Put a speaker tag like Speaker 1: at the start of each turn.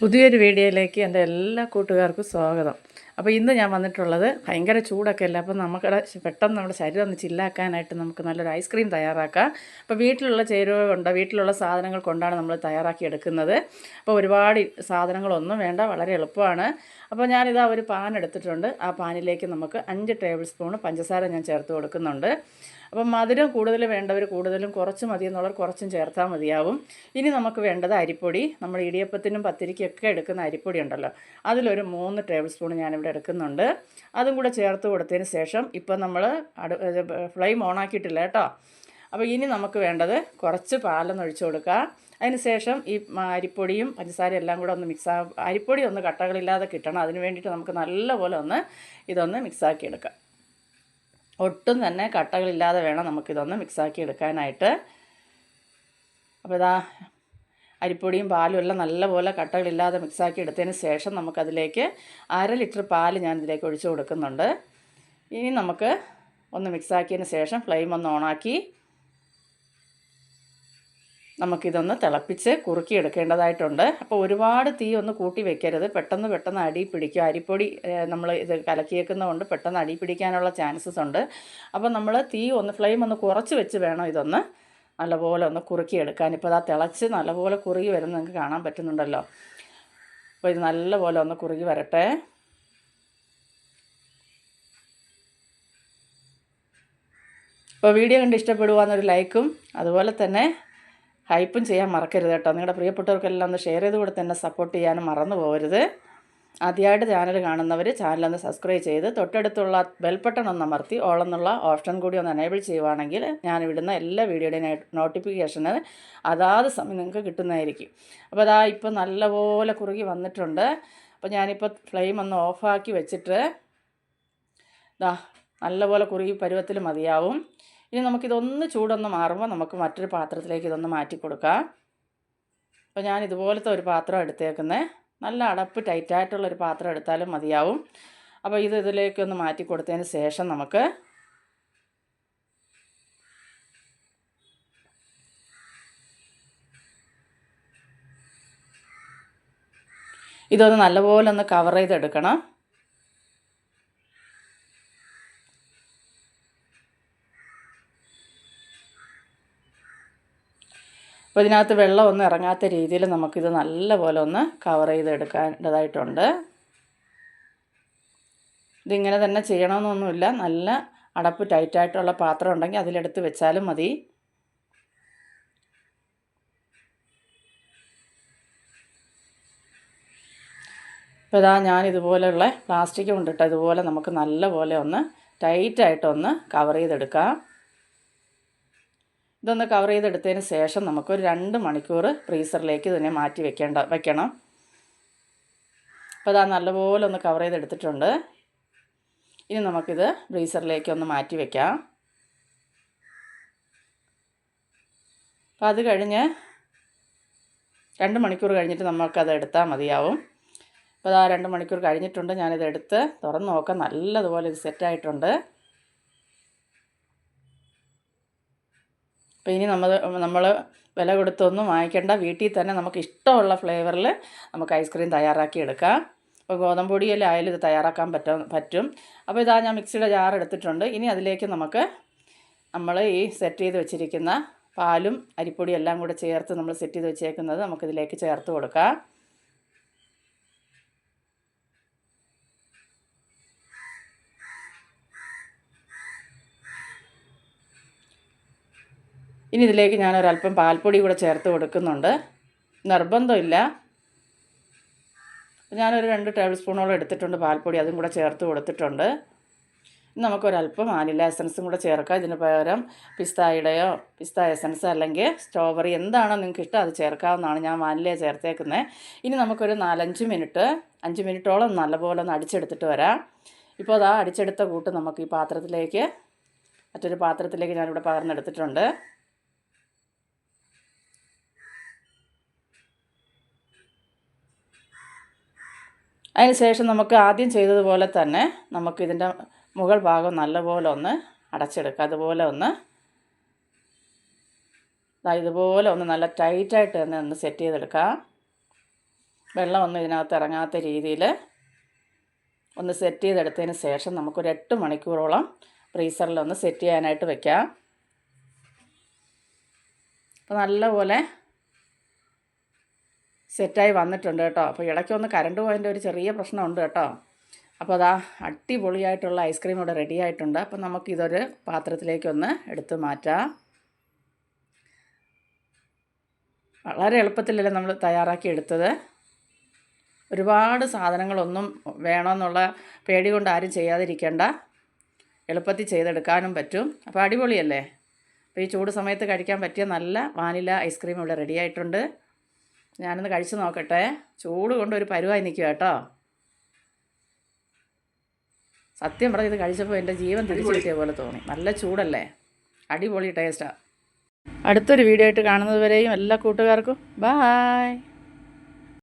Speaker 1: പുതിയൊരു വീഡിയോയിലേക്ക് എൻ്റെ എല്ലാ കൂട്ടുകാർക്കും സ്വാഗതം. അപ്പോൾ ഇന്ന് ഞാൻ വന്നിട്ടുള്ളത് ഭയങ്കര ചൂടൊക്കെ അല്ല, അപ്പോൾ നമുക്കടെ പെട്ടെന്ന് നമ്മുടെ ശരീരം ഒന്ന് ചില്ലാക്കാനായിട്ട് നമുക്ക് നല്ലൊരു ഐസ്ക്രീം തയ്യാറാക്കാം. അപ്പോൾ വീട്ടിലുള്ള ചേരുവ കൊണ്ട് വീട്ടിലുള്ള സാധനങ്ങൾ കൊണ്ടാണ് നമ്മൾ തയ്യാറാക്കി എടുക്കുന്നത്. അപ്പോൾ ഒരുപാട് സാധനങ്ങളൊന്നും വേണ്ട, വളരെ എളുപ്പമാണ്. അപ്പോൾ ഞാനിതാ ഒരു പാൻ എടുത്തിട്ടുണ്ട്. ആ പാനിലേക്ക് നമുക്ക് 5 ടേബിൾ സ്പൂൺ പഞ്ചസാര ഞാൻ ചേർത്ത് കൊടുക്കുന്നുണ്ട്. അപ്പം മധുരം കൂടുതൽ വേണ്ടവർ കൂടുതലും, കുറച്ച് മതി എന്നുള്ളവർ കുറച്ചും ചേർത്താൽ മതിയാവും. ഇനി നമുക്ക് വേണ്ടത് അരിപ്പൊടി. നമ്മൾ ഇടിയപ്പത്തിനും പത്തിരിക്കൊക്കെ എടുക്കുന്ന അരിപ്പൊടി ഉണ്ടല്ലോ, അതിലൊരു 3 ടേബിൾ സ്പൂൺ ഞാനിവിടെ എടുക്കുന്നുണ്ട്. അതും കൂടെ ചേർത്ത് കൊടുത്തതിന് ശേഷം ഇപ്പം നമ്മൾ ഫ്ലെയിം ഓണാക്കിയിട്ടില്ല കേട്ടോ. അപ്പോൾ ഇനി നമുക്ക് വേണ്ടത് കുറച്ച് പാലൊന്ന് ഒഴിച്ചു കൊടുക്കുക. അതിന് ശേഷം ഈ അരിപ്പൊടിയും പഞ്ചസാരയും എല്ലാം കൂടെ ഒന്ന് അരിപ്പൊടി ഒന്ന് കട്ടകളില്ലാതെ കിട്ടണം. അതിന് വേണ്ടിയിട്ട് നമുക്ക് നല്ലപോലെ ഇതൊന്ന് മിക്സാക്കി എടുക്കാം. ഒട്ടും തന്നെ കട്ടകളില്ലാതെ വേണം നമുക്കിതൊന്ന് മിക്സാക്കി എടുക്കാനായിട്ട്. അപ്പോൾ ഇതാ അരിപ്പൊടിയും പാലും എല്ലാം നല്ലപോലെ കട്ടകളില്ലാതെ മിക്സാക്കി എടുത്തതിന് ശേഷം നമുക്കതിലേക്ക് 1/2 ലിറ്റർ പാൽ ഞാനിതിലേക്ക് ഒഴിച്ചു കൊടുക്കുന്നുണ്ട്. ഇനി നമുക്ക് ഒന്ന് മിക്സാക്കിയതിന് ശേഷം ഫ്ലെയിം ഒന്ന് ഓണാക്കി നമുക്കിതൊന്ന് തിളപ്പിച്ച് കുറുക്കി എടുക്കേണ്ടതായിട്ടുണ്ട്. അപ്പോൾ ഒരുപാട് തീ ഒന്ന് കൂട്ടി വെക്കരുത്, പെട്ടെന്ന് അടി പിടിക്കും. അരിപ്പൊടി നമ്മൾ ഇത് കലക്കിയേക്കുന്നതുകൊണ്ട് പെട്ടെന്ന് അടി പിടിക്കാനുള്ള ചാൻസസ് ഉണ്ട്. അപ്പോൾ നമ്മൾ ഫ്ലെയിം ഒന്ന് കുറച്ച് വെച്ച് വേണം ഇതൊന്ന് നല്ലപോലെ ഒന്ന് കുറുക്കിയെടുക്കാൻ. ഇപ്പോൾ അതാ തിളച്ച് നല്ലപോലെ കുറുകി വരുന്നത് നിങ്ങൾക്ക് കാണാൻ പറ്റുന്നുണ്ടല്ലോ. അപ്പോൾ ഇത് നല്ലപോലെ ഒന്ന് കുറുകി വരട്ടെ. അപ്പോൾ വീഡിയോ കണ്ട് ഇഷ്ടപ്പെടുവാന്നൊരു ലൈക്കും അതുപോലെ തന്നെ ഹൈപ്പും ചെയ്യാൻ മറക്കരുത് കേട്ടോ. നിങ്ങളുടെ പ്രിയപ്പെട്ടവർക്കെല്ലാം ഒന്ന് ഷെയർ ചെയ്ത് കൂടെ തന്നെ സപ്പോർട്ട് ചെയ്യാനും മറന്നു പോകരുത്. ആദ്യമായിട്ട് ചാനൽ കാണുന്നവർ ചാനലൊന്ന് സബ്സ്ക്രൈബ് ചെയ്ത് തൊട്ടടുത്തുള്ള ബെൽ ബട്ടൺ ഒന്ന് അമർത്തി ഓളെന്നുള്ള ഓപ്ഷൻ കൂടി ഒന്ന് എനേബിൾ ചെയ്യുവാണെങ്കിൽ ഞാൻ ഇടുന്ന എല്ലാ വീഡിയോയുടെയും നോട്ടിഫിക്കേഷന് അതാത് സമയം നിങ്ങൾക്ക് കിട്ടുന്നതായിരിക്കും. അപ്പോൾ അതാ ഇപ്പോൾ നല്ലപോലെ കുറുകി വന്നിട്ടുണ്ട്. അപ്പോൾ ഞാനിപ്പോൾ ഫ്ലെയിം ഒന്ന് ഓഫാക്കി വെച്ചിട്ട് നല്ലപോലെ കുറുകി പരുവത്തിൽ മതിയാവും. ഇനി നമുക്കിതൊന്ന് ചൂടൊന്ന് മാറുമ്പോൾ നമുക്ക് മറ്റൊരു പാത്രത്തിലേക്ക് ഇതൊന്ന് മാറ്റി കൊടുക്കാം. അപ്പോൾ ഞാൻ ഇതുപോലത്തെ ഒരു പാത്രം എടുത്തേക്കുന്നത്, നല്ല അടപ്പ് ടൈറ്റായിട്ടുള്ളൊരു പാത്രം എടുത്താലും മതിയാവും. അപ്പോൾ ഇതിലേക്കൊന്ന് മാറ്റി കൊടുത്തതിന് ശേഷം നമുക്ക് ഇതൊന്ന് നല്ലപോലെ ഒന്ന് കവർ ചെയ്തെടുക്കണം. അപ്പോൾ ഇതിനകത്ത് വെള്ളമൊന്നും ഇറങ്ങാത്ത രീതിയിൽ നമുക്കിത് നല്ലപോലെ ഒന്ന് കവർ ചെയ്തെടുക്കേണ്ടതായിട്ടുണ്ട്. ഇതിങ്ങനെ തന്നെ ചെയ്യണമെന്നൊന്നുമില്ല, നല്ല അടപ്പ് ടൈറ്റായിട്ടുള്ള പാത്രം ഉണ്ടെങ്കിൽ അതിലെടുത്ത് വെച്ചാലും മതി. ഇപ്പോൾ ഇതാ ഞാൻ ഇതുപോലെയുള്ള പ്ലാസ്റ്റിക് കൊണ്ടിട്ട് ഇതുപോലെ നമുക്ക് നല്ലപോലെ ഒന്ന് ടൈറ്റായിട്ടൊന്ന് കവർ ചെയ്തെടുക്കാം. ഇതൊന്ന് കവർ ചെയ്തെടുത്തതിന് ശേഷം നമുക്കൊരു 2 മണിക്കൂർ ഫ്രീസറിലേക്ക് ഇതിനെ മാറ്റി വെക്കണം. അപ്പോൾ അതാ നല്ലപോലെ ഒന്ന് കവർ ചെയ്തെടുത്തിട്ടുണ്ട്. ഇനി നമുക്കിത് ഫ്രീസറിലേക്ക് ഒന്ന് മാറ്റി വയ്ക്കാം. അപ്പോൾ അത് കഴിഞ്ഞ് 2 മണിക്കൂർ കഴിഞ്ഞിട്ട് നമുക്കത് എടുത്താൽ മതിയാവും. അപ്പോൾ അതാ 2 മണിക്കൂർ കഴിഞ്ഞിട്ടുണ്ട്. ഞാനിത് എടുത്ത് തുറന്ന് നോക്കാം. നല്ലതുപോലെ ഇത് സെറ്റായിട്ടുണ്ട്. അപ്പോൾ ഇനി നമ്മൾ വില കൊടുത്തൊന്നും വാങ്ങിക്കേണ്ട, വീട്ടിൽ തന്നെ നമുക്ക് ഇഷ്ടമുള്ള ഫ്ലേവറിൽ നമുക്ക് ഐസ്ക്രീം തയ്യാറാക്കി എടുക്കാം. അപ്പോൾ ഗോതമ്പ് പൊടിയിലായാലും ഇത് തയ്യാറാക്കാൻ പറ്റും. അപ്പോൾ ഇതാ ഞാൻ മിക്സിയുടെ ജാർ എടുത്തിട്ടുണ്ട്. ഇനി അതിലേക്ക് നമ്മൾ ഈ സെറ്റ് ചെയ്ത് വെച്ചിരിക്കുന്ന പാലും അരിപ്പൊടിയും എല്ലാം കൂടെ ചേർത്ത് നമ്മൾ സെറ്റ് ചെയ്ത് വെച്ചേക്കുന്നത് നമുക്കിതിലേക്ക് ചേർത്ത് കൊടുക്കാം. ഇനി ഇതിലേക്ക് ഞാനൊരല്പം പാൽപ്പൊടി കൂടെ ചേർത്ത് കൊടുക്കുന്നുണ്ട്. നിർബന്ധമില്ല, ഞാനൊരു 2 ടേബിൾ സ്പൂണോളം എടുത്തിട്ടുണ്ട് പാൽപ്പൊടി, അതും കൂടെ ചേർത്ത് കൊടുത്തിട്ടുണ്ട്. നമുക്കൊരല്പം വാനില എസൻസും കൂടെ ചേർക്കാം. ഇതിന് പകരം പിസ്ത എസൻസ് അല്ലെങ്കിൽ സ്ട്രോബെറി എന്താണോ നിങ്ങൾക്ക് ഇഷ്ടം അത് ചേർക്കാവുന്നതാണ്. ഞാൻ വാനില ചേർത്തേക്കുന്നത്. ഇനി നമുക്കൊരു 5 മിനിറ്റോളം നല്ലപോലെ ഒന്ന് അടിച്ചെടുത്തിട്ട് വരാം. ഇപ്പോൾ അതാ അടിച്ചെടുത്ത കൂട്ട് നമുക്ക് ഈ മറ്റൊരു പാത്രത്തിലേക്ക് ഞാനിവിടെ പകർന്നെടുത്തിട്ടുണ്ട്. അതിന് ശേഷം നമുക്ക് ആദ്യം ചെയ്തതുപോലെ തന്നെ നമുക്കിതിൻ്റെ മുകൾ ഭാഗം നല്ലപോലെ ഒന്ന് അടച്ചെടുക്കുക. ഇതുപോലെ ഒന്ന് നല്ല ടൈറ്റായിട്ട് തന്നെ ഒന്ന് സെറ്റ് ചെയ്തെടുക്കാം. വെള്ളമൊന്നും ഇതിനകത്ത് ഇറങ്ങാത്ത രീതിയിൽ ഒന്ന് സെറ്റ് ചെയ്തെടുത്തതിന് ശേഷം നമുക്കൊരു 8 മണിക്കൂറോളം ഫ്രീസറിലൊന്ന് സെറ്റ് ചെയ്യാനായിട്ട് വെക്കാം. അപ്പോൾ നല്ലപോലെ സെറ്റായി വന്നിട്ടുണ്ട് കേട്ടോ. അപ്പോൾ ഇടയ്ക്കൊന്ന് കറണ്ട് പോയതിൻ്റെ ഒരു ചെറിയ പ്രശ്നമുണ്ട് കേട്ടോ. അപ്പോൾ അതാ അടിപൊളിയായിട്ടുള്ള ഐസ്ക്രീം ഇവിടെ റെഡി ആയിട്ടുണ്ട്. അപ്പോൾ നമുക്കിതൊരു പാത്രത്തിലേക്കൊന്ന് എടുത്ത് മാറ്റാം. വളരെ എളുപ്പത്തിലല്ലേ നമ്മൾ തയ്യാറാക്കി എടുത്തത്. ഒരുപാട് സാധനങ്ങളൊന്നും വേണമെന്നുള്ള പേടി കൊണ്ട് ആരും ചെയ്യാതിരിക്കേണ്ട. എളുപ്പത്തിൽ ചെയ്തെടുക്കാനും പറ്റും. അപ്പോൾ അടിപൊളിയല്ലേ? അപ്പോൾ ഈ ചൂട് സമയത്ത് കഴിക്കാൻ പറ്റിയ നല്ല വാനില ഐസ്ക്രീം ഇവിടെ റെഡി ആയിട്ടുണ്ട്. ഞാനൊന്ന് കഴിച്ച് നോക്കട്ടെ. ചൂട് കൊണ്ട് ഒരു പരുവായി നിൽക്കുക കേട്ടോ. സത്യം പറഞ്ഞ് ഇത് കഴിച്ചപ്പോൾ എൻ്റെ ജീവൻ തിരിച്ചു കിട്ടിയ പോലെ തോന്നി. നല്ല ചൂടല്ലേ? അടിപൊളി ടേസ്റ്റാണ്. അടുത്തൊരു വീഡിയോ ആയിട്ട് കാണുന്നത് വരെയും എല്ലാ കൂട്ടുകാർക്കും ബായ്.